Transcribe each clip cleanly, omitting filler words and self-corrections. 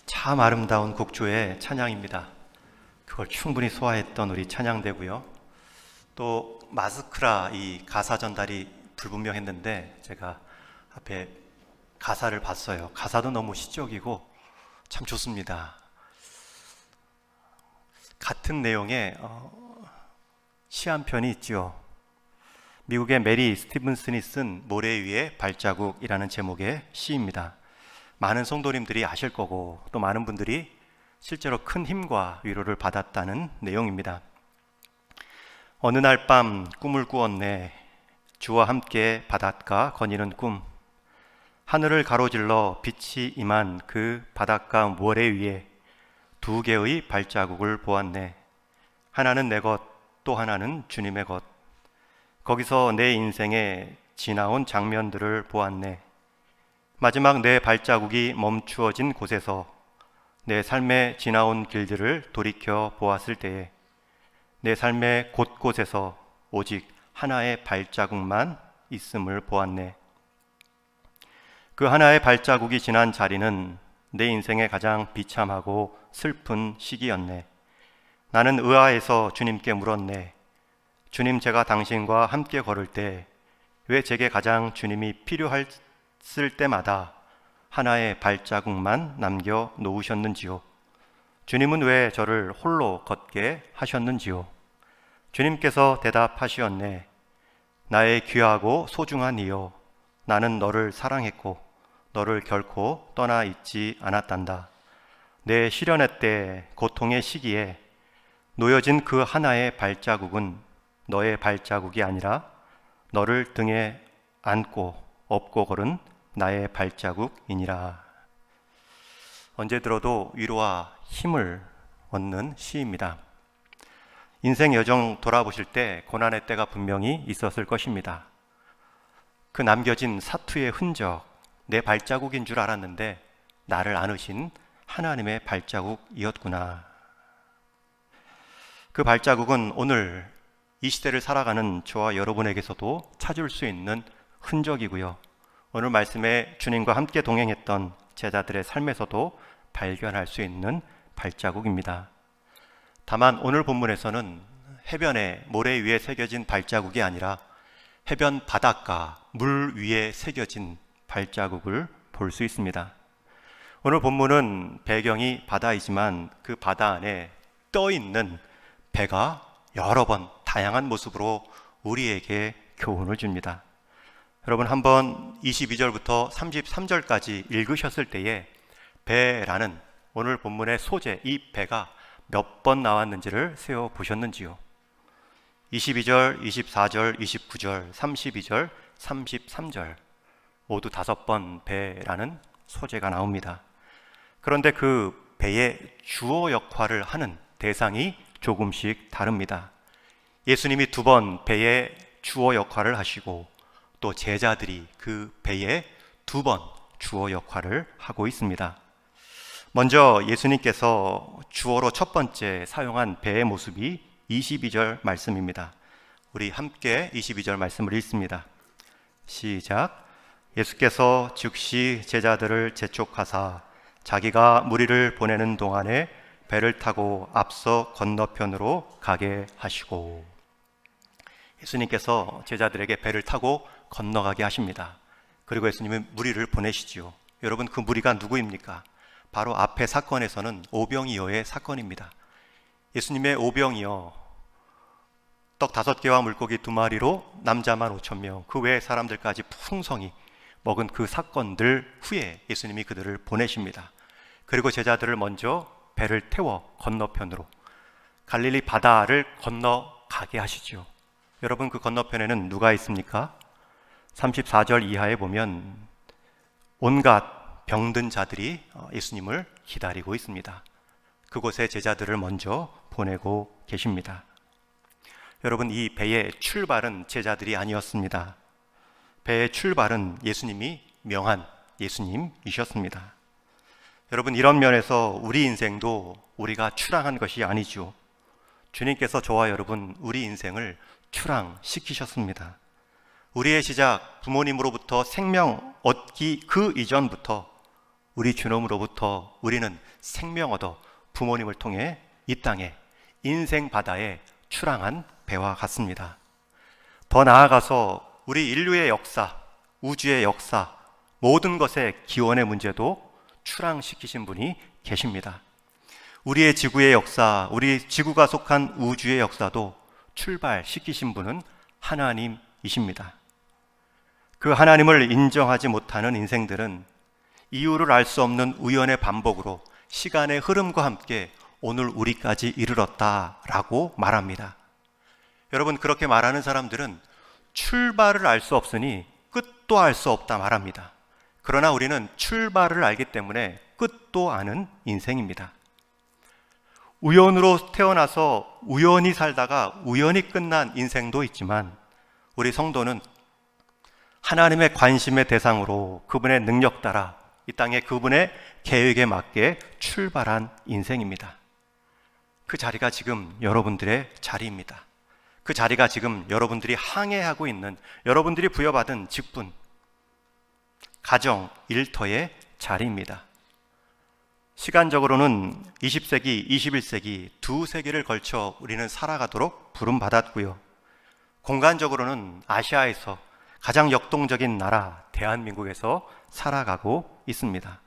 참 아름다운 곡조의 찬양입니다. 그걸 충분히 소화했던 우리 찬양대고요. 또 마스크라 이 가사 전달이 불분명했는데 제가 앞에 가사를 봤어요. 가사도 너무 시적이고 참 좋습니다. 같은 내용의 시 한 편이 있죠. 미국의 메리 스티븐슨이 쓴 모래 위의 발자국이라는 제목의 시입니다. 많은 성도님들이 아실 거고 또 많은 분들이 실제로 큰 힘과 위로를 받았다는 내용입니다. 어느 날 밤 꿈을 꾸었네. 주와 함께 바닷가 거니는 꿈. 하늘을 가로질러 빛이 임한 그 바닷가 모래 위에 두 개의 발자국을 보았네. 하나는 내 것, 또 하나는 주님의 것. 거기서 내 인생에 지나온 장면들을 보았네. 마지막 내 발자국이 멈추어진 곳에서 내 삶에 지나온 길들을 돌이켜 보았을 때에 내 삶의 곳곳에서 오직 하나의 발자국만 있음을 보았네. 그 하나의 발자국이 지난 자리는 내 인생의 가장 비참하고 슬픈 시기였네. 나는 의아해서 주님께 물었네. 주님, 제가 당신과 함께 걸을 때 왜 제게 가장 주님이 필요했을 때마다 하나의 발자국만 남겨 놓으셨는지요? 주님은 왜 저를 홀로 걷게 하셨는지요? 주님께서 대답하시었네. 나의 귀하고 소중한 이여, 나는 너를 사랑했고 너를 결코 떠나 있지 않았단다. 내 시련의 때, 고통의 시기에 놓여진 그 하나의 발자국은 너의 발자국이 아니라 너를 등에 안고 업고 걸은 나의 발자국이니라. 언제 들어도 위로와 힘을 얻는 시입니다. 인생 여정 돌아보실 때 고난의 때가 분명히 있었을 것입니다. 그 남겨진 사투의 흔적, 내 발자국인 줄 알았는데 나를 안으신 하나님의 발자국이었구나. 그 발자국은 오늘 이 시대를 살아가는 저와 여러분에게서도 찾을 수 있는 흔적이고요. 오늘 말씀에 주님과 함께 동행했던 제자들의 삶에서도 발견할 수 있는 발자국입니다. 다만 오늘 본문에서는 해변의 모래 위에 새겨진 발자국이 아니라 해변 바닷가 물 위에 새겨진 발자국을 볼 수 있습니다. 오늘 본문은 배경이 바다이지만 그 바다 안에 떠 있는 배가 여러 번 다양한 모습으로 우리에게 교훈을 줍니다. 여러분 한번 22절부터 33절까지 읽으셨을 때에 배라는 오늘 본문의 소재, 이 배가 몇 번 나왔는지를 세어보셨는지요? 22절, 24절, 29절, 32절, 33절 모두 5번 배라는 소재가 나옵니다. 그런데 그 배의 주어 역할을 하는 대상이 조금씩 다릅니다. 예수님이 2번 배의 주어 역할을 하시고 또 제자들이 그 배에 2번 주어 역할을 하고 있습니다. 먼저 예수님께서 주어로 첫 번째 사용한 배의 모습이 22절 말씀입니다. 우리 함께 22절 말씀을 읽습니다. 시작. 예수께서 즉시 제자들을 재촉하사 자기가 무리를 보내는 동안에 배를 타고 앞서 건너편으로 가게 하시고. 예수님께서 제자들에게 배를 타고 건너가게 하십니다. 그리고 예수님은 무리를 보내시지요. 여러분, 그 무리가 누구입니까? 바로 앞의 사건에서는 오병이어의 사건입니다. 예수님의 오병이어, 떡 5개와 물고기 2마리로 남자만 5,000명, 그 외의 사람들까지 풍성히 먹은 그 사건들 후에 예수님이 그들을 보내십니다. 그리고 제자들을 먼저 배를 태워 건너편으로 갈릴리 바다를 건너가게 하시죠. 여러분, 그 건너편에는 누가 있습니까? 34절 이하에 보면 온갖 병든 자들이 예수님을 기다리고 있습니다. 그곳에 제자들을 먼저 보내고 계십니다. 여러분, 이 배의 출발은 제자들이 아니었습니다. 배의 출발은 예수님이 명한 예수님이셨습니다. 여러분, 이런 면에서 우리 인생도 우리가 출항한 것이 아니죠. 주님께서 저와 여러분, 우리 인생을 출항시키셨습니다. 우리의 시작, 부모님으로부터 생명 얻기 그 이전부터 우리 주님으로부터 우리는 생명 얻어 부모님을 통해 이 땅에 인생 바다에 출항한 배와 같습니다. 더 나아가서 우리 인류의 역사, 우주의 역사, 모든 것의 기원의 문제도 출항시키신 분이 계십니다. 우리의 지구의 역사, 우리 지구가 속한 우주의 역사도 출발시키신 분은 하나님이십니다. 그 하나님을 인정하지 못하는 인생들은 이유를 알 수 없는 우연의 반복으로 시간의 흐름과 함께 오늘 우리까지 이르렀다라고 말합니다. 여러분, 그렇게 말하는 사람들은 출발을 알 수 없으니 끝도 알 수 없다 말합니다. 그러나 우리는 출발을 알기 때문에 끝도 아는 인생입니다. 우연으로 태어나서 우연히 살다가 우연히 끝난 인생도 있지만 우리 성도는 하나님의 관심의 대상으로 그분의 능력 따라 이 땅에 그분의 계획에 맞게 출발한 인생입니다. 그 자리가 지금 여러분들의 자리입니다. 그 자리가 지금 여러분들이 항해하고 있는, 여러분들이 부여받은 직분, 가정, 일터의 자리입니다. 시간적으로는 20세기, 21세기 두 세기를 걸쳐 우리는 살아가도록 부름받았고요. 공간적으로는 아시아에서 가장 역동적인 나라 대한민국에서 살아가고 있습니다.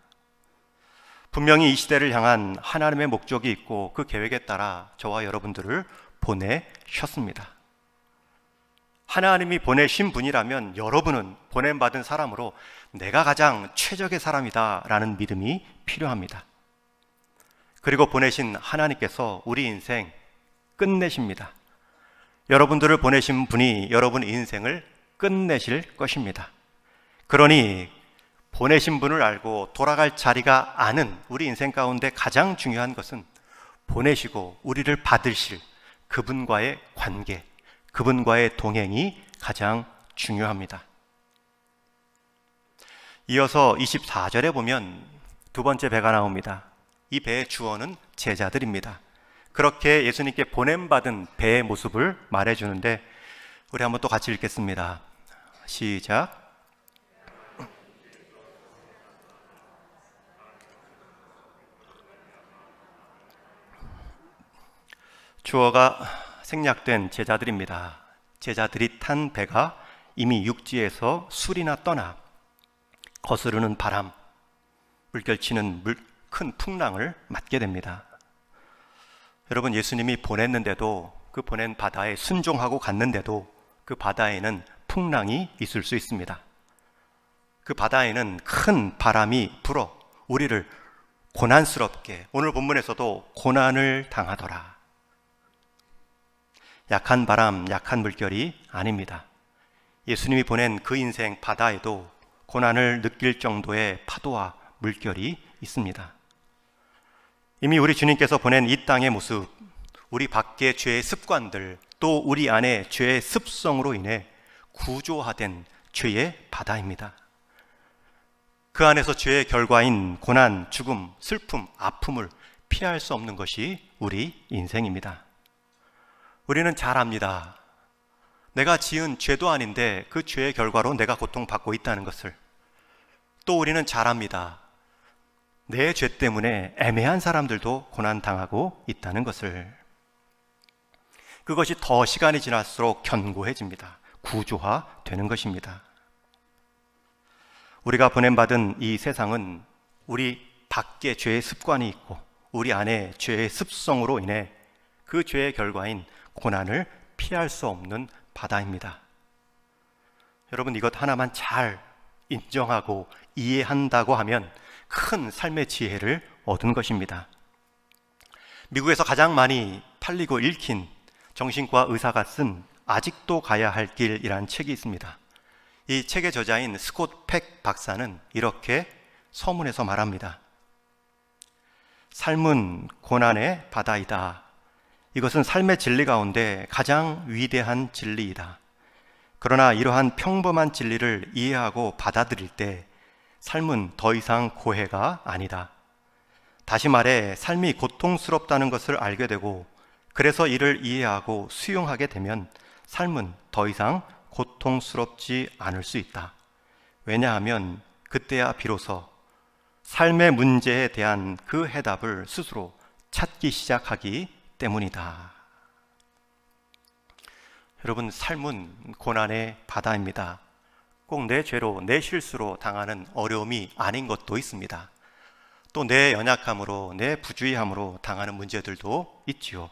분명히 이 시대를 향한 하나님의 목적이 있고 그 계획에 따라 저와 여러분들을 보내셨습니다. 하나님이 보내신 분이라면 여러분은 보냄받은 사람으로 내가 가장 최적의 사람이다 라는 믿음이 필요합니다. 그리고 보내신 하나님께서 우리 인생 끝내십니다. 여러분들을 보내신 분이 여러분 인생을 끝내실 것입니다. 그러니 보내신 분을 알고 돌아갈 자리가 아는 우리 인생 가운데 가장 중요한 것은 보내시고 우리를 받으실 그분과의 관계, 그분과의 동행이 가장 중요합니다. 이어서 24절에 보면 두 번째 배가 나옵니다. 이 배의 주어는 제자들입니다. 그렇게 예수님께 보냄받은 배의 모습을 말해주는데 우리 한번 또 같이 읽겠습니다. 시작. 주어가 생략된 제자들입니다. 제자들이 탄 배가 이미 육지에서 술이나 떠나 거스르는 바람, 물결치는 큰 풍랑을 맞게 됩니다. 여러분, 예수님이 보냈는데도, 그 보낸 바다에 순종하고 갔는데도 그 바다에는 풍랑이 있을 수 있습니다. 그 바다에는 큰 바람이 불어 우리를 고난스럽게, 오늘 본문에서도 고난을 당하더라. 약한 바람, 약한 물결이 아닙니다. 예수님이 보낸 그 인생 바다에도 고난을 느낄 정도의 파도와 물결이 있습니다. 이미 우리 주님께서 보낸 이 땅의 모습, 우리 밖의 죄의 습관들, 또 우리 안의 죄의 습성으로 인해 구조화된 죄의 바다입니다. 그 안에서 죄의 결과인 고난, 죽음, 슬픔, 아픔을 피할 수 없는 것이 우리 인생입니다. 우리는 잘 압니다. 내가 지은 죄도 아닌데 그 죄의 결과로 내가 고통받고 있다는 것을. 또 우리는 잘 압니다. 내 죄 때문에 애매한 사람들도 고난당하고 있다는 것을. 그것이 더 시간이 지날수록 견고해집니다. 구조화되는 것입니다. 우리가 보냄받은 이 세상은 우리 밖에 죄의 습관이 있고 우리 안에 죄의 습성으로 인해 그 죄의 결과인 고난을 피할 수 없는 바다입니다. 여러분, 이것 하나만 잘 인정하고 이해한다고 하면 큰 삶의 지혜를 얻은 것입니다. 미국에서 가장 많이 팔리고 읽힌 정신과 의사가 쓴 아직도 가야 할 길이라는 책이 있습니다. 이 책의 저자인 스콧 팩 박사는 이렇게 서문에서 말합니다. 삶은 고난의 바다이다. 이것은 삶의 진리 가운데 가장 위대한 진리이다. 그러나 이러한 평범한 진리를 이해하고 받아들일 때 삶은 더 이상 고해가 아니다. 다시 말해 삶이 고통스럽다는 것을 알게 되고 그래서 이를 이해하고 수용하게 되면 삶은 더 이상 고통스럽지 않을 수 있다. 왜냐하면 그때야 비로소 삶의 문제에 대한 그 해답을 스스로 찾기 시작하기 때문이다. 여러분, 삶은 고난의 바다입니다. 꼭 내 죄로, 내 실수로 당하는 어려움이 아닌 것도 있습니다. 또 내 연약함으로, 내 부주의함으로 당하는 문제들도 있지요.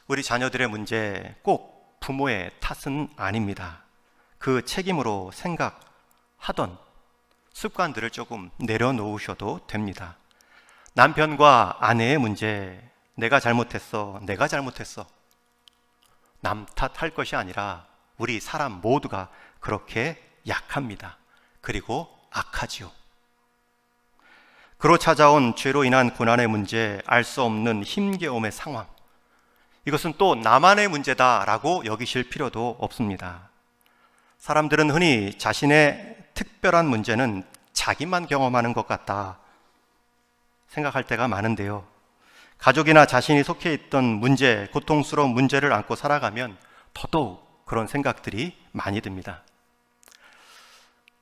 우리 자녀들의 문제 꼭 부모의 탓은 아닙니다. 그 책임으로 생각하던 습관들을 조금 내려놓으셔도 됩니다. 남편과 아내의 문제, 내가 잘못했어, 내가 잘못했어. 남 탓할 것이 아니라 우리 사람 모두가 그렇게 약합니다. 그리고 악하지요. 그로 찾아온 죄로 인한 고난의 문제, 알 수 없는 힘겨움의 상황, 이것은 또 나만의 문제다라고 여기실 필요도 없습니다. 사람들은 흔히 자신의 특별한 문제는 자기만 경험하는 것 같다 생각할 때가 많은데요. 가족이나 자신이 속해 있던 문제, 고통스러운 문제를 안고 살아가면 더더욱 그런 생각들이 많이 듭니다.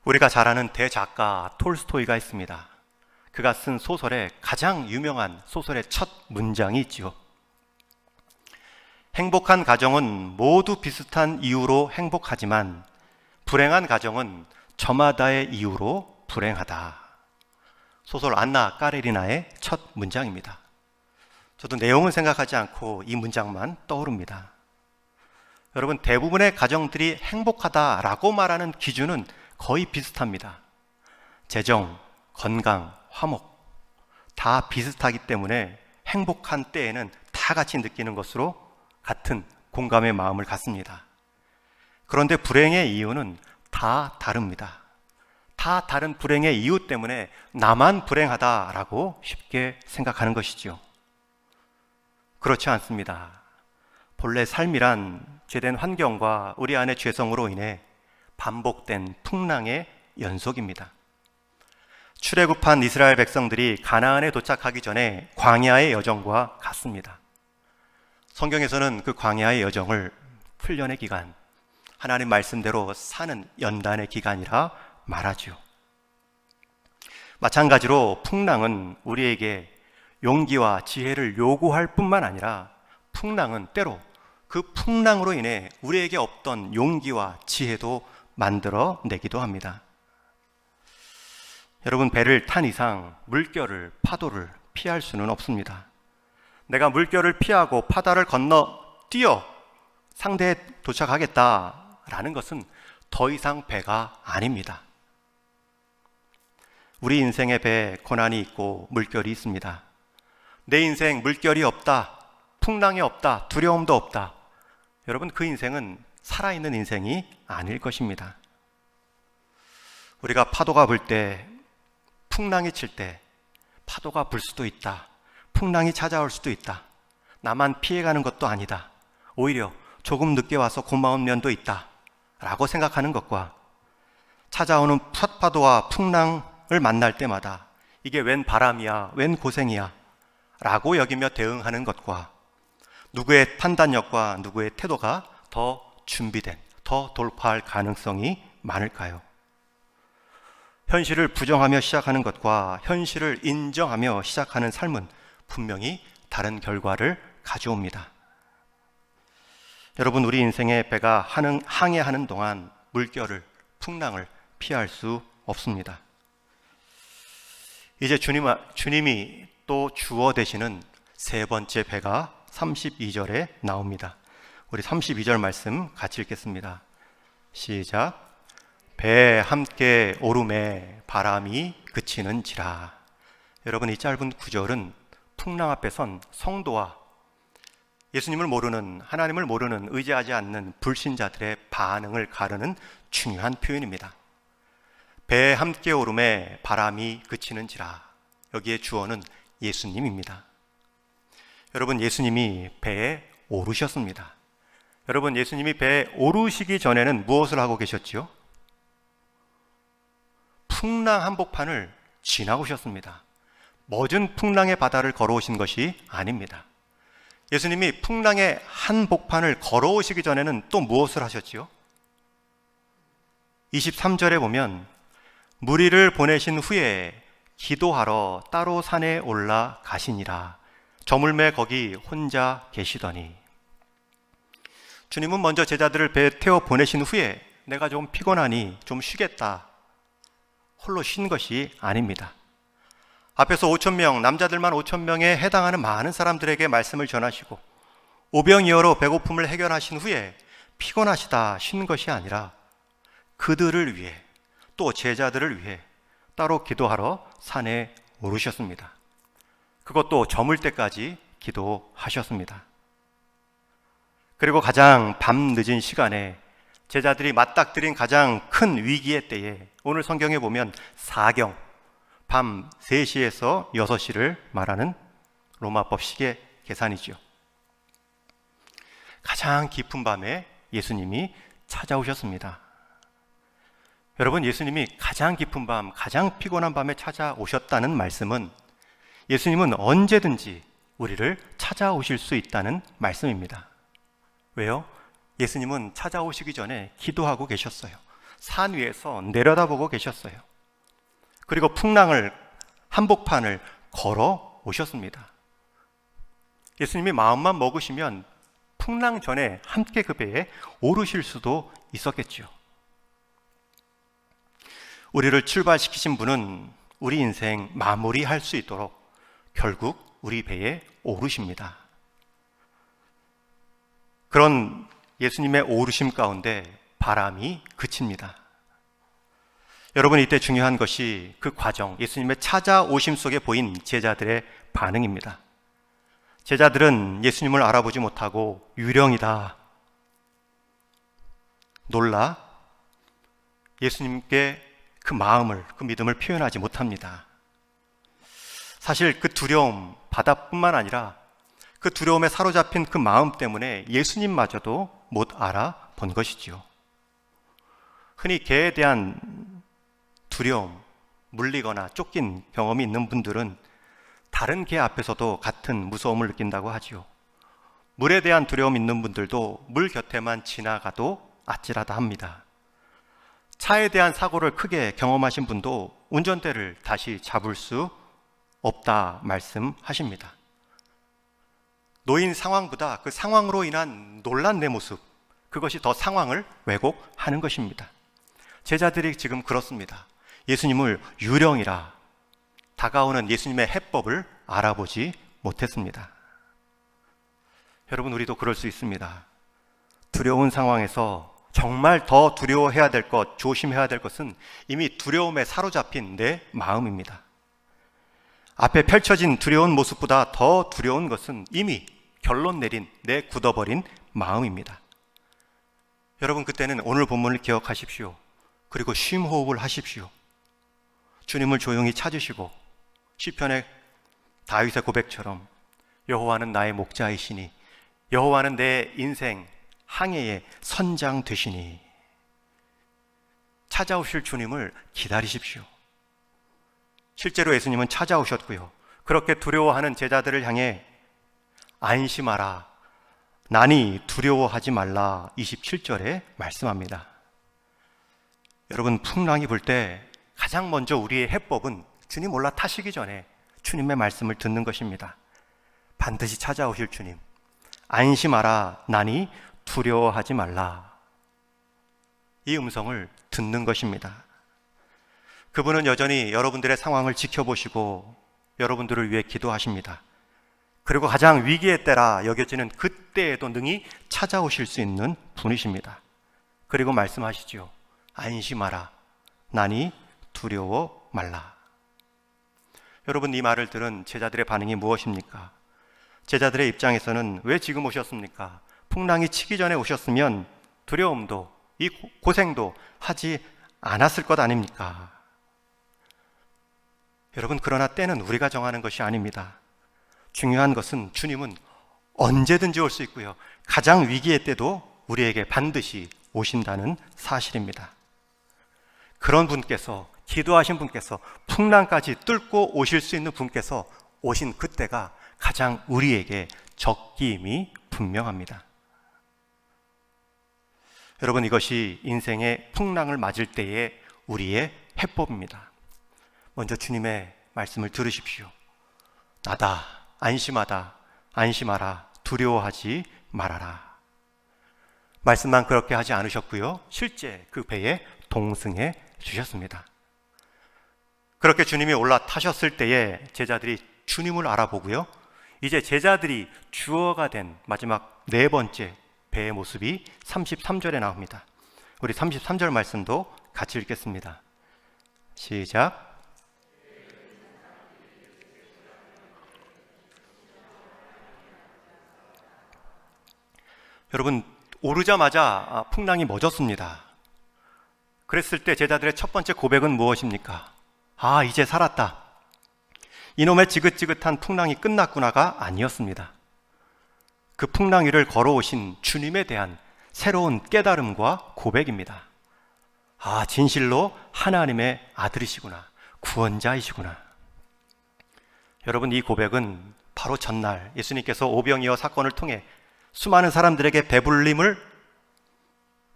우리가 잘 아는 대작가 톨스토이가 있습니다. 그가 쓴 소설의 가장 유명한 소설의 첫 문장이 있지요. 행복한 가정은 모두 비슷한 이유로 행복하지만 불행한 가정은 저마다의 이유로 불행하다. 소설 안나 까레리나의 첫 문장입니다. 저도 내용은 생각하지 않고 이 문장만 떠오릅니다. 여러분, 대부분의 가정들이 행복하다라고 말하는 기준은 거의 비슷합니다. 재정, 건강, 화목 다 비슷하기 때문에 행복한 때에는 다 같이 느끼는 것으로 같은 공감의 마음을 갖습니다. 그런데 불행의 이유는 다 다릅니다. 다 다른 불행의 이유 때문에 나만 불행하다라고 쉽게 생각하는 것이죠. 그렇지 않습니다. 본래 삶이란 죄된 환경과 우리 안의 죄성으로 인해 반복된 풍랑의 연속입니다. 출애굽한 이스라엘 백성들이 가나안에 도착하기 전에 광야의 여정과 같습니다. 성경에서는 그 광야의 여정을 훈련의 기간, 하나님 말씀대로 사는 연단의 기간이라 말하죠. 마찬가지로 풍랑은 우리에게 용기와 지혜를 요구할 뿐만 아니라 풍랑은 때로 그 풍랑으로 인해 우리에게 없던 용기와 지혜도 만들어 내기도 합니다. 여러분, 배를 탄 이상 물결을, 파도를 피할 수는 없습니다. 내가 물결을 피하고 바다를 건너 뛰어 상대에 도착하겠다라는 것은 더 이상 배가 아닙니다. 우리 인생의 배에 고난이 있고 물결이 있습니다. 내 인생 물결이 없다, 풍랑이 없다, 두려움도 없다. 여러분, 그 인생은 살아있는 인생이 아닐 것입니다. 우리가 파도가 불 때, 풍랑이 칠 때 파도가 불 수도 있다, 풍랑이 찾아올 수도 있다, 나만 피해가는 것도 아니다, 오히려 조금 늦게 와서 고마운 면도 있다 라고 생각하는 것과 찾아오는 파도와 풍랑을 만날 때마다 이게 웬 바람이야, 웬 고생이야 라고 여기며 대응하는 것과 누구의 판단력과 누구의 태도가 더 준비된, 더 돌파할 가능성이 많을까요? 현실을 부정하며 시작하는 것과 현실을 인정하며 시작하는 삶은 분명히 다른 결과를 가져옵니다. 여러분, 우리 인생의 배가 항해하는 동안 물결을, 풍랑을 피할 수 없습니다. 이제 주님이 또 주어 되시는 세 번째 배가 32절에 나옵니다. 우리 32절 말씀 같이 읽겠습니다. 시작. 배에 함께 오름에 바람이 그치는지라. 여러분, 이 짧은 구절은 풍랑 앞에 선 성도와 예수님을 모르는, 하나님을 모르는, 의지하지 않는 불신자들의 반응을 가르는 중요한 표현입니다. 배에 함께 오름에 바람이 그치는지라. 여기에 주어는 예수님입니다. 여러분, 예수님이 배에 오르셨습니다. 여러분, 예수님이 배에 오르시기 전에는 무엇을 하고 계셨지요? 풍랑 한복판을 지나오셨습니다. 멎은 풍랑의 바다를 걸어오신 것이 아닙니다. 예수님이 풍랑의 한복판을 걸어오시기 전에는 또 무엇을 하셨지요? 23절에 보면 무리를 보내신 후에 기도하러 따로 산에 올라가시니라. 저물매 거기 혼자 계시더니. 주님은 먼저 제자들을 배에 태워 보내신 후에 내가 좀 피곤하니 좀 쉬겠다, 홀로 쉰 것이 아닙니다. 앞에서 5,000명, 남자들만 5,000명에 해당하는 많은 사람들에게 말씀을 전하시고 오병이어로 배고픔을 해결하신 후에 피곤하시다 쉰 것이 아니라 그들을 위해, 또 제자들을 위해 따로 기도하러 산에 오르셨습니다. 그것도 저물 때까지 기도하셨습니다. 그리고 가장 밤 늦은 시간에 제자들이 맞닥뜨린 가장 큰 위기의 때에, 오늘 성경에 보면 사경, 밤 3시에서 6시를 말하는 로마법 시계 계산이죠. 가장 깊은 밤에 예수님이 찾아오셨습니다. 여러분, 예수님이 가장 깊은 밤, 가장 피곤한 밤에 찾아오셨다는 말씀은 예수님은 언제든지 우리를 찾아오실 수 있다는 말씀입니다. 왜요? 예수님은 찾아오시기 전에 기도하고 계셨어요. 산 위에서 내려다보고 계셨어요. 그리고 풍랑을, 한복판을 걸어 오셨습니다. 예수님이 마음만 먹으시면 풍랑 전에 함께 그 배에 오르실 수도 있었겠죠. 우리를 출발시키신 분은 우리 인생 마무리할 수 있도록 결국 우리 배에 오르십니다. 그런 예수님의 오르심 가운데 바람이 그칩니다. 여러분, 이때 중요한 것이 그 과정, 예수님의 찾아오심 속에 보인 제자들의 반응입니다. 제자들은 예수님을 알아보지 못하고 유령이다 놀라 예수님께 그 마음을, 그 믿음을 표현하지 못합니다. 사실 그 두려움, 바다뿐만 아니라 그 두려움에 사로잡힌 그 마음 때문에 예수님마저도 못 알아본 것이지요. 흔히 개에 대한 두려움, 물리거나 쫓긴 경험이 있는 분들은 다른 개 앞에서도 같은 무서움을 느낀다고 하지요. 물에 대한 두려움 있는 분들도 물 곁에만 지나가도 아찔하다 합니다. 차에 대한 사고를 크게 경험하신 분도 운전대를 다시 잡을 수 없다 말씀하십니다. 놓인 상황보다 그 상황으로 인한 놀란 내 모습, 그것이 더 상황을 왜곡하는 것입니다. 제자들이 지금 그렇습니다. 예수님을 유령이라, 다가오는 예수님의 해법을 알아보지 못했습니다. 여러분, 우리도 그럴 수 있습니다. 두려운 상황에서 정말 더 두려워해야 될 것, 조심해야 될 것은 이미 두려움에 사로잡힌 내 마음입니다. 앞에 펼쳐진 두려운 모습보다 더 두려운 것은 이미 결론 내린 내 굳어버린 마음입니다. 여러분, 그때는 오늘 본문을 기억하십시오. 그리고 쉼호흡을 하십시오. 주님을 조용히 찾으시고 시편의 다윗의 고백처럼 여호와는 나의 목자이시니 여호와는 내 인생 항해의 선장 되시니, 찾아오실 주님을 기다리십시오. 실제로 예수님은 찾아오셨고요. 그렇게 두려워하는 제자들을 향해 안심하라, 나니 두려워하지 말라 27절에 말씀합니다. 여러분, 풍랑이 불 때 가장 먼저 우리의 해법은 주님 올라타시기 전에 주님의 말씀을 듣는 것입니다. 반드시 찾아오실 주님, 안심하라, 나니 두려워하지 말라, 이 음성을 듣는 것입니다. 그분은 여전히 여러분들의 상황을 지켜보시고 여러분들을 위해 기도하십니다. 그리고 가장 위기의 때라 여겨지는 그때에도 능히 찾아오실 수 있는 분이십니다. 그리고 말씀하시죠. 안심하라, 나니 두려워 말라. 여러분, 이 말을 들은 제자들의 반응이 무엇입니까? 제자들의 입장에서는 왜 지금 오셨습니까? 풍랑이 치기 전에 오셨으면 두려움도, 이 고생도 하지 않았을 것 아닙니까? 여러분, 그러나 때는 우리가 정하는 것이 아닙니다. 중요한 것은 주님은 언제든지 올 수 있고요, 가장 위기의 때도 우리에게 반드시 오신다는 사실입니다. 그런 분께서, 기도하신 분께서, 풍랑까지 뚫고 오실 수 있는 분께서 오신 그때가 가장 우리에게 적기임이 분명합니다. 여러분, 이것이 인생의 풍랑을 맞을 때의 우리의 해법입니다. 먼저 주님의 말씀을 들으십시오. 나다, 안심하다, 안심하라, 두려워하지 말아라. 말씀만 그렇게 하지 않으셨고요, 실제 그 배에 동승해 주셨습니다. 그렇게 주님이 올라타셨을 때에 제자들이 주님을 알아보고요, 이제 제자들이 주어가 된 마지막 네 번째 배의 모습이 33절에 나옵니다. 우리 33절 말씀도 같이 읽겠습니다. 시작. 여러분, 오르자마자 풍랑이 멎었습니다. 그랬을 때 제자들의 첫 번째 고백은 무엇입니까? 아, 이제 살았다. 이놈의 지긋지긋한 풍랑이 끝났구나가 아니었습니다. 그 풍랑 위를 걸어오신 주님에 대한 새로운 깨달음과 고백입니다. 아, 진실로 하나님의 아들이시구나, 구원자이시구나. 여러분, 이 고백은 바로 전날 예수님께서 오병이어 사건을 통해 수많은 사람들에게 배불림을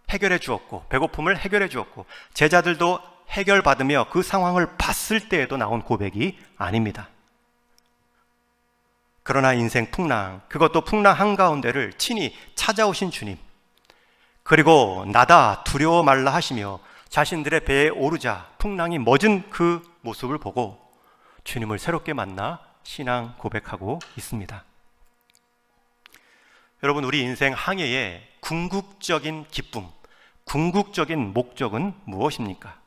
해결해 주었고, 배고픔을 해결해 주었고, 제자들도 해결받으며 그 상황을 봤을 때에도 나온 고백이 아닙니다. 그러나 인생 풍랑, 그것도 풍랑 한가운데를 친히 찾아오신 주님, 그리고 나다 두려워 말라 하시며 자신들의 배에 오르자 풍랑이 멎은 그 모습을 보고 주님을 새롭게 만나 신앙 고백하고 있습니다. 여러분, 우리 인생 항해의 궁극적인 기쁨, 궁극적인 목적은 무엇입니까?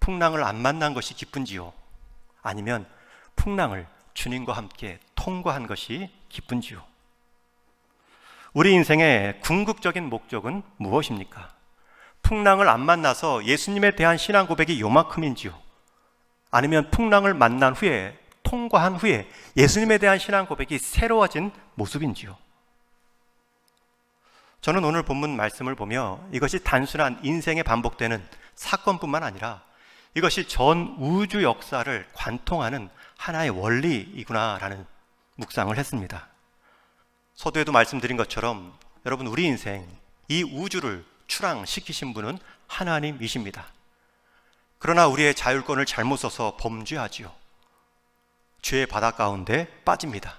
풍랑을 안 만난 것이 기쁜지요? 아니면 풍랑을 주님과 함께 통과한 것이 기쁜지요? 우리 인생의 궁극적인 목적은 무엇입니까? 풍랑을 안 만나서 예수님에 대한 신앙 고백이 요만큼인지요? 아니면 풍랑을 만난 후에, 통과한 후에 예수님에 대한 신앙 고백이 새로워진 모습인지요? 저는 오늘 본문 말씀을 보며 이것이 단순한 인생에 반복되는 사건뿐만 아니라 이것이 전 우주 역사를 관통하는 하나의 원리이구나라는 묵상을 했습니다. 서두에도 말씀드린 것처럼 여러분, 우리 인생, 이 우주를 출항시키신 분은 하나님이십니다. 그러나 우리의 자율권을 잘못 써서 범죄하지요. 죄의 바다 가운데 빠집니다.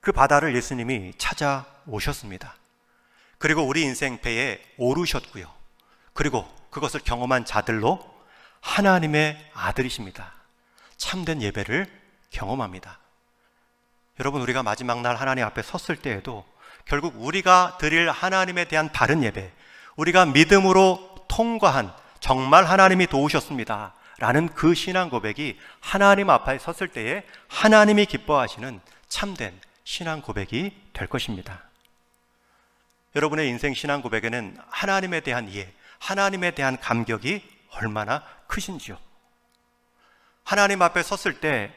그 바다를 예수님이 찾아오셨습니다. 그리고 우리 인생 배에 오르셨고요, 그리고 그것을 경험한 자들로 하나님의 아들이십니다. 참된 예배를 경험합니다. 여러분, 우리가 마지막 날 하나님 앞에 섰을 때에도 결국 우리가 드릴 하나님에 대한 바른 예배, 우리가 믿음으로 통과한, 정말 하나님이 도우셨습니다 라는 그 신앙 고백이 하나님 앞에 섰을 때에 하나님이 기뻐하시는 참된 신앙 고백이 될 것입니다. 여러분의 인생 신앙 고백에는 하나님에 대한 이해, 하나님에 대한 감격이 얼마나 크신지요? 하나님 앞에 섰을 때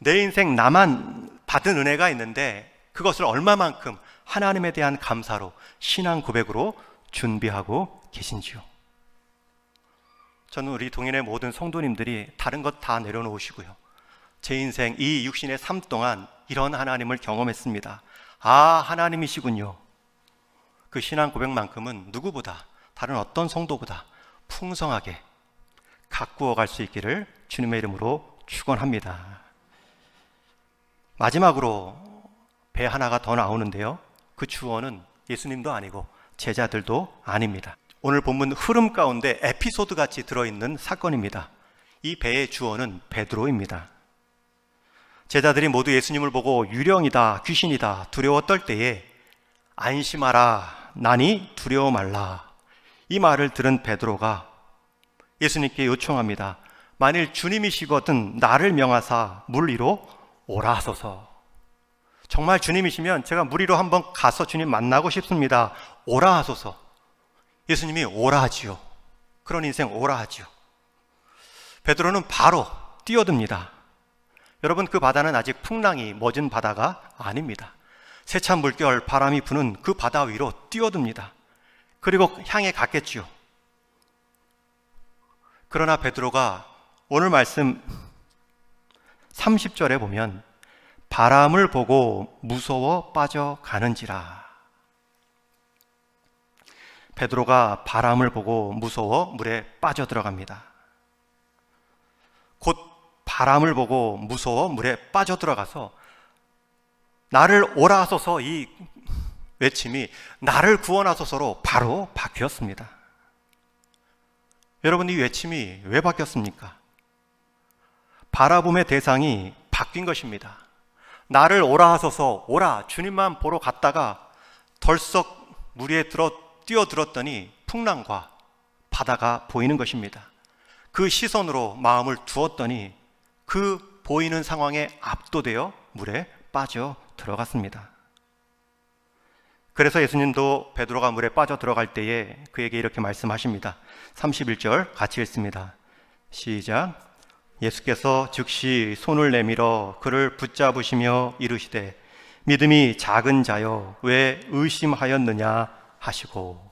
내 인생 나만 받은 은혜가 있는데 그것을 얼마만큼 하나님에 대한 감사로, 신앙 고백으로 준비하고 계신지요? 저는 우리 동인의 모든 성도님들이 다른 것 다 내려놓으시고요, 제 인생 이 육신의 삶 동안 이런 하나님을 경험했습니다. 아, 하나님이시군요. 그 신앙 고백만큼은 누구보다, 다른 어떤 성도보다 풍성하게 가꾸어 갈 수 있기를 주님의 이름으로 축원합니다. 마지막으로 배 하나가 더 나오는데요, 그 주어는 예수님도 아니고 제자들도 아닙니다. 오늘 본문 흐름 가운데 에피소드 같이 들어있는 사건입니다. 이 배의 주어는 베드로입니다. 제자들이 모두 예수님을 보고 유령이다, 귀신이다, 두려워 떨 때에 안심하라, 나니 두려워 말라, 이 말을 들은 베드로가 예수님께 요청합니다. 만일 주님이시거든 나를 명하사 물 위로 오라 하소서. 정말 주님이시면 제가 물 위로 한번 가서 주님 만나고 싶습니다. 오라 하소서. 예수님이 오라 하지요. 그런 인생 오라 하지요. 베드로는 바로 뛰어듭니다. 여러분, 그 바다는 아직 풍랑이 멎은 바다가 아닙니다. 세찬 물결, 바람이 부는 그 바다 위로 뛰어듭니다. 그리고 향해 갔겠지요. 그러나 베드로가 오늘 말씀 30절에 보면 바람을 보고 무서워 빠져가는지라. 베드로가 바람을 보고 무서워 물에 빠져들어갑니다. 곧 바람을 보고 무서워 물에 빠져들어가서 나를 오라 하소서, 이 외침이 나를 구원하소서로 바로 바뀌었습니다. 여러분, 이 외침이 왜 바뀌었습니까? 바라봄의 대상이 바뀐 것입니다. 나를 오라 하소서, 오라, 주님만 보러 갔다가 덜썩 물 위에 뛰어들었더니 풍랑과 바다가 보이는 것입니다. 그 시선으로 마음을 두었더니 그 보이는 상황에 압도되어 물에 빠져 들어갔습니다. 그래서 예수님도 베드로가 물에 빠져 들어갈 때에 그에게 이렇게 말씀하십니다. 31절 같이 읽습니다. 시작. 예수께서 즉시 손을 내밀어 그를 붙잡으시며 이르시되 믿음이 작은 자여 왜 의심하였느냐 하시고.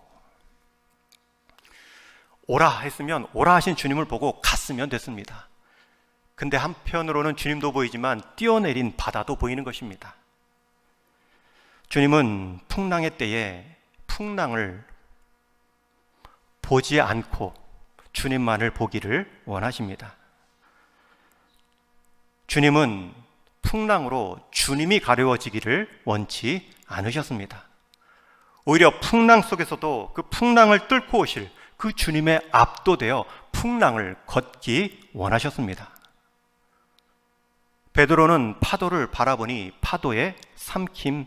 오라 했으면 오라 하신 주님을 보고 갔으면 됐습니다. 근데 한편으로는 주님도 보이지만 뛰어내린 바다도 보이는 것입니다. 주님은 풍랑의 때에 풍랑을 보지 않고 주님만을 보기를 원하십니다. 주님은 풍랑으로 주님이 가려워지기를 원치 않으셨습니다. 오히려 풍랑 속에서도 그 풍랑을 뚫고 오실 그 주님의 압도되어 풍랑을 걷기 원하셨습니다. 베드로는 파도를 바라보니 파도에 삼킴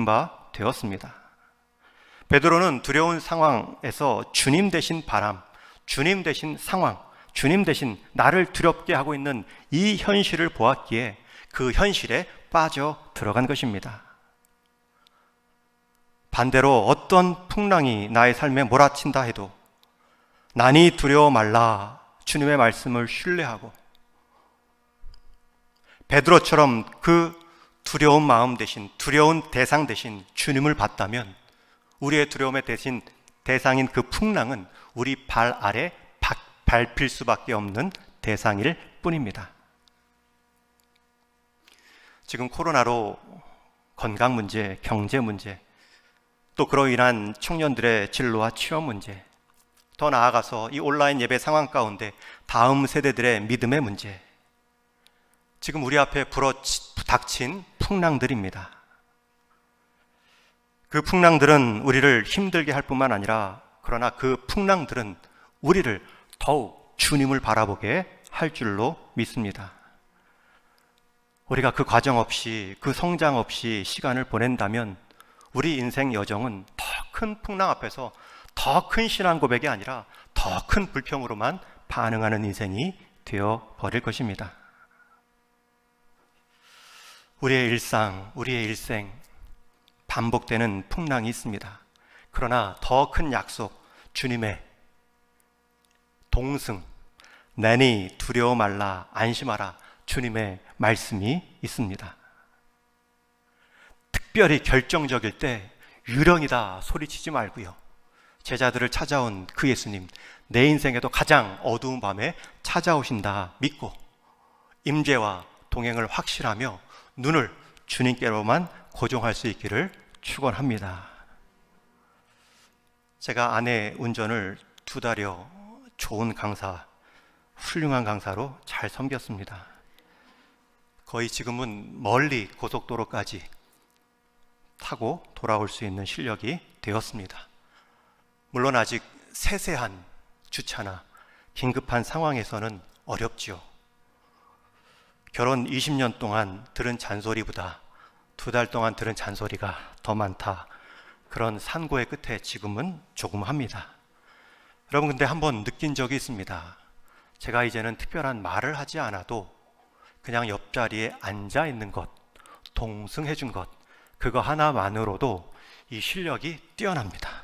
바 되었습니다. 베드로는 두려운 상황에서 주님 대신 바람, 주님 대신 상황, 주님 대신 나를 두렵게 하고 있는 이 현실을 보았기에 그 현실에 빠져 들어간 것입니다. 반대로 어떤 풍랑이 나의 삶에 몰아친다 해도 난이 두려워 말라 주님의 말씀을 신뢰하고 베드로처럼 그 두려운 마음 대신, 두려운 대상 대신 주님을 봤다면 우리의 두려움의 대상인 그 풍랑은 우리 발 아래 밟힐 수밖에 없는 대상일 뿐입니다. 지금 코로나로 건강 문제, 경제 문제, 또 그로 인한 청년들의 진로와 취업 문제, 더 나아가서 이 온라인 예배 상황 가운데 다음 세대들의 믿음의 문제, 지금 우리 앞에 닥친 풍랑들입니다. 그 풍랑들은 우리를 힘들게 할 뿐만 아니라 그러나 그 풍랑들은 우리를 더욱 주님을 바라보게 할 줄로 믿습니다. 우리가 그 과정 없이, 그 성장 없이 시간을 보낸다면 우리 인생 여정은 더 큰 풍랑 앞에서 더 큰 신앙 고백이 아니라 더 큰 불평으로만 반응하는 인생이 되어 버릴 것입니다. 우리의 일상, 우리의 일생 반복되는 풍랑이 있습니다. 그러나 더 큰 약속, 주님의 동승, 내니 두려워 말라, 안심하라, 주님의 말씀이 있습니다. 특별히 결정적일 때 유령이다 소리치지 말고요, 제자들을 찾아온 그 예수님, 내 인생에도 가장 어두운 밤에 찾아오신다 믿고 임재와 동행을 확실하며 눈을 주님께로만 고정할 수 있기를 축원합니다. 제가 아내 운전을 2달여 좋은 강사, 훌륭한 강사로 잘 섬겼습니다. 거의 지금은 멀리 고속도로까지 타고 돌아올 수 있는 실력이 되었습니다. 물론 아직 세세한 주차나 긴급한 상황에서는 어렵지요. 결혼 20년 동안 들은 잔소리보다 2달 동안 들은 잔소리가 더 많다, 그런 산고의 끝에 지금은 조금 합니다. 여러분, 근데 한번 느낀 적이 있습니다. 제가 이제는 특별한 말을 하지 않아도 그냥 옆자리에 앉아 있는 것, 동승해 준 것, 그거 하나만으로도 이 실력이 뛰어납니다.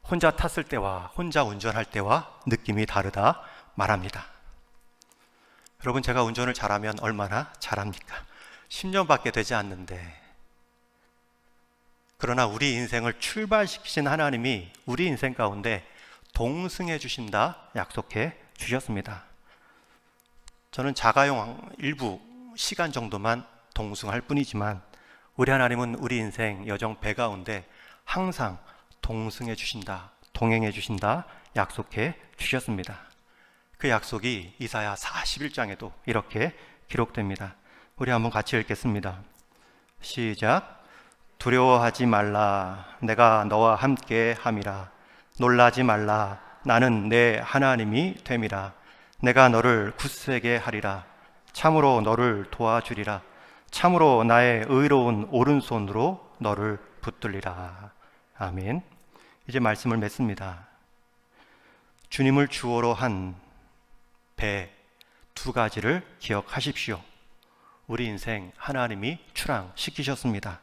혼자 탔을 때와 혼자 운전할 때와 느낌이 다르다 말합니다. 여러분, 제가 운전을 잘하면 얼마나 잘합니까? 10년밖에 되지 않는데. 그러나 우리 인생을 출발시키신 하나님이 우리 인생 가운데 동승해 주신다 약속해 주셨습니다. 저는 자가용 일부 시간 정도만 동승할 뿐이지만 우리 하나님은 우리 인생 여정 배 가운데 항상 동승해 주신다, 동행해 주신다 약속해 주셨습니다. 그 약속이 이사야 41장에도 이렇게 기록됩니다. 우리 한번 같이 읽겠습니다. 시작. 두려워하지 말라. 내가 너와 함께 함이라. 놀라지 말라. 나는 내 하나님이 됨이라. 내가 너를 굳세게 하리라. 참으로 너를 도와주리라. 참으로 나의 의로운 오른손으로 너를 붙들리라. 아멘. 이제 말씀을 맺습니다. 주님을 주어로 한 배 두 가지를 기억하십시오. 우리 인생 하나님이 출항시키셨습니다.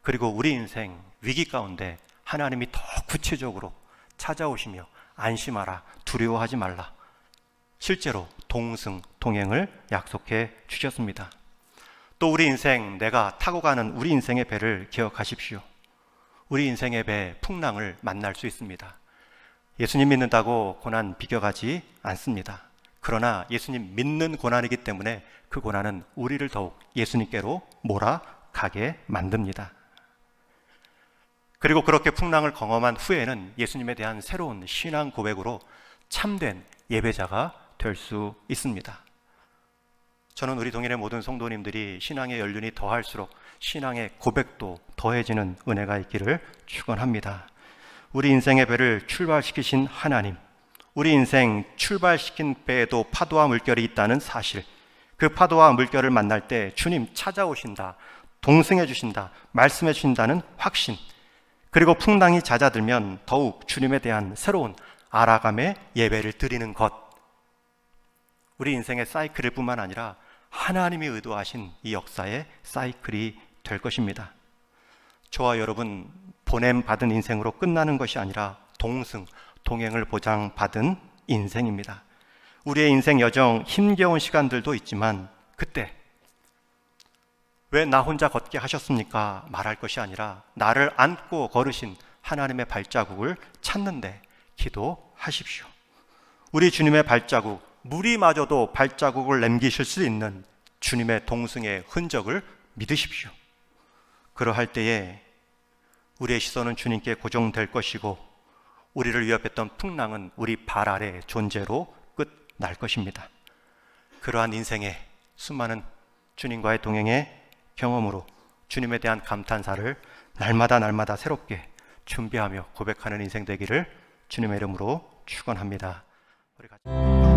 그리고 우리 인생 위기 가운데 하나님이 더 구체적으로 찾아오시며 안심하라, 두려워하지 말라. 실제로 동승, 동행을 약속해 주셨습니다. 또 우리 인생, 내가 타고 가는 우리 인생의 배를 기억하십시오. 우리 인생의 배, 풍랑을 만날 수 있습니다. 예수님 믿는다고 고난 비껴가지 않습니다. 그러나 예수님 믿는 고난이기 때문에 그 고난은 우리를 더욱 예수님께로 몰아가게 만듭니다. 그리고 그렇게 풍랑을 경험한 후에는 예수님에 대한 새로운 신앙 고백으로 참된 예배자가 될 수 있습니다. 저는 우리 동일의 모든 성도님들이 신앙의 연륜이 더할수록 신앙의 고백도 더해지는 은혜가 있기를 축원합니다. 우리 인생의 배를 출발시키신 하나님, 우리 인생 출발시킨 배에도 파도와 물결이 있다는 사실, 그 파도와 물결을 만날 때 주님 찾아오신다, 동승해 주신다, 말씀해 주신다는 확신, 그리고 풍랑이 잦아들면 더욱 주님에 대한 새로운 알아감의 예배를 드리는 것, 우리 인생의 사이클일 뿐만 아니라 하나님이 의도하신 이 역사의 사이클이 될 것입니다. 저와 여러분, 보냄받은 인생으로 끝나는 것이 아니라 동승, 동행을 보장받은 인생입니다. 우리의 인생 여정 힘겨운 시간들도 있지만 그때 왜 나 혼자 걷게 하셨습니까? 말할 것이 아니라 나를 안고 걸으신 하나님의 발자국을 찾는데 기도하십시오. 우리 주님의 발자국, 무리마저도 발자국을 남기실 수 있는 주님의 동승의 흔적을 믿으십시오. 그러할 때에 우리의 시선은 주님께 고정될 것이고 우리를 위협했던 풍랑은 우리 발 아래 존재로 끝날 것입니다. 그러한 인생의 수많은 주님과의 동행의 경험으로 주님에 대한 감탄사를 날마다 새롭게 준비하며 고백하는 인생 되기를 주님의 이름으로 축원합니다. 우리 같이